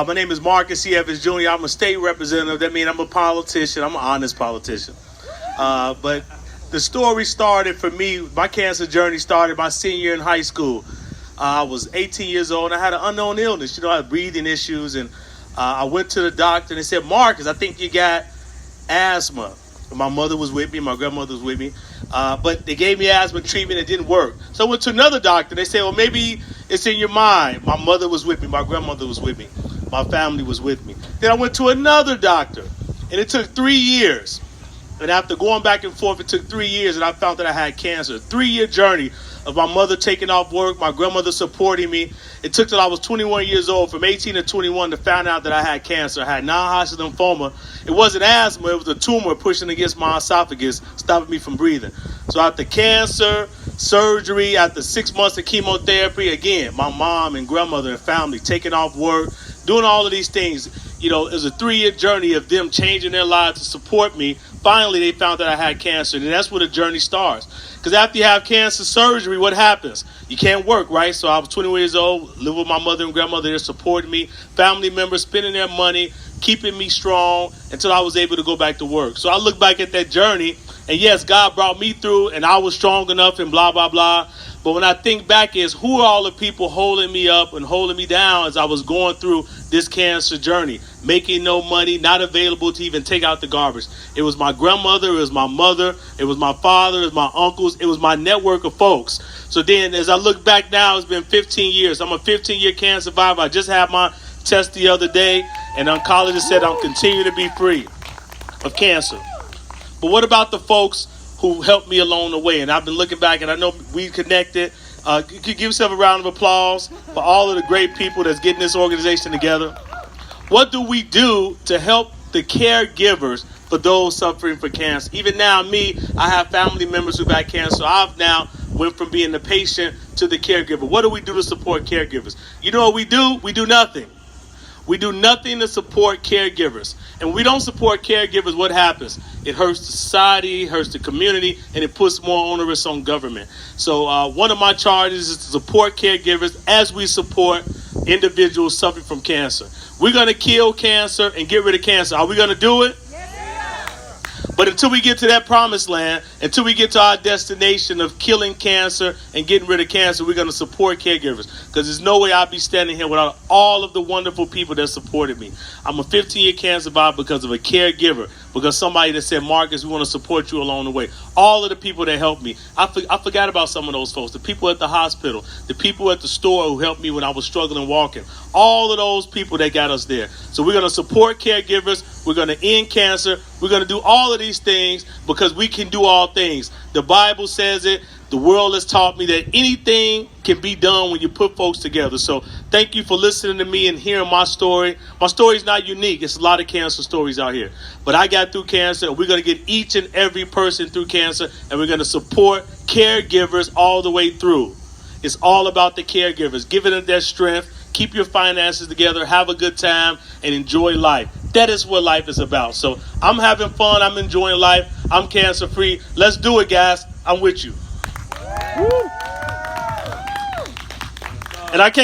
My name is Marcus C. Evans Jr. I'm a state representative. That means I'm a politician. I'm an honest politician. But the story started for me, my cancer journey started my senior year in high school. I was 18 years old and I had an unknown illness. I had breathing issues, and I went to the doctor and they said, Marcus, I think you got asthma. My mother was with me, my grandmother was with me. But they gave me asthma treatment, it didn't work. So I went to another doctor and they said, well, maybe it's in your mind. My mother was with me, my grandmother was with me, my family was with me. Then I went to another doctor and it took 3 years. And after going back and forth, it took 3 years and I found that I had cancer. A 3-year journey of my mother taking off work, my grandmother supporting me. It took till I was 21 years old, from 18 to 21, to find out that I had cancer. I had non-Hodgkin lymphoma. It wasn't asthma, it was a tumor pushing against my esophagus, stopping me from breathing. So after cancer, surgery, after 6 months of chemotherapy, again, my mom and grandmother and family taking off work, doing all of these things. It was a 3-year journey of them changing their lives to support me. Finally, they found that I had cancer, and that's where the journey starts. Because after you have cancer surgery, what happens? You can't work, right? So I was 21 years old, living with my mother and grandmother. They're supporting me, family members spending their money, keeping me strong until I was able to go back to work. So I look back at that journey, and yes, God brought me through, and I was strong enough and blah, blah, blah. But when I think back is, who are all the people holding me up and holding me down as I was going through this cancer journey, making no money, not available to even take out the garbage. It was my grandmother, it was my mother, it was my father, it was my uncles, it was my network of folks. So then as I look back now, it's been 15 years. I'm a 15-year cancer survivor. I just had my test the other day, and the oncologist said I'm continuing to be free of cancer. But what about the folks who helped me along the way? And I've been looking back, and I know we connected. You could give yourself a round of applause for all of the great people that's getting this organization together. What do we do to help the caregivers for those suffering from cancer? Even now, I have family members who've had cancer. I've now went from being the patient to the caregiver. What do we do to support caregivers? You know what we do? We do nothing. We do nothing to support caregivers. And when we don't support caregivers, what happens? It hurts the society, hurts the community, and it puts more onerous on government. So one of my charges is to support caregivers as we support individuals suffering from cancer. We're going to kill cancer and get rid of cancer. Are we going to do it? But until we get to that promised land, until we get to our destination of killing cancer and getting rid of cancer, we're going to support caregivers. Because there's no way I'd be standing here without all of the wonderful people that supported me. I'm a 15-year cancer survivor because of a caregiver. Because somebody that said, Marcus, we want to support you along the way. All of the people that helped me. I forgot about some of those folks. The people at the hospital. The people at the store who helped me when I was struggling walking. All of those people that got us there. So we're going to support caregivers. We're going to end cancer. We're going to do all of these things because we can do all things. The Bible says it. The world has taught me that anything can be done when you put folks together. So thank you for listening to me and hearing my story. My story is not unique. It's a lot of cancer stories out here. But I got through cancer, and we're going to get each and every person through cancer, and we're going to support caregivers all the way through. It's all about the caregivers, giving them their strength. Keep your finances together, have a good time, and enjoy life. That is what life is about. So I'm having fun. I'm enjoying life. I'm cancer-free. Let's do it, guys. I'm with you. And I can't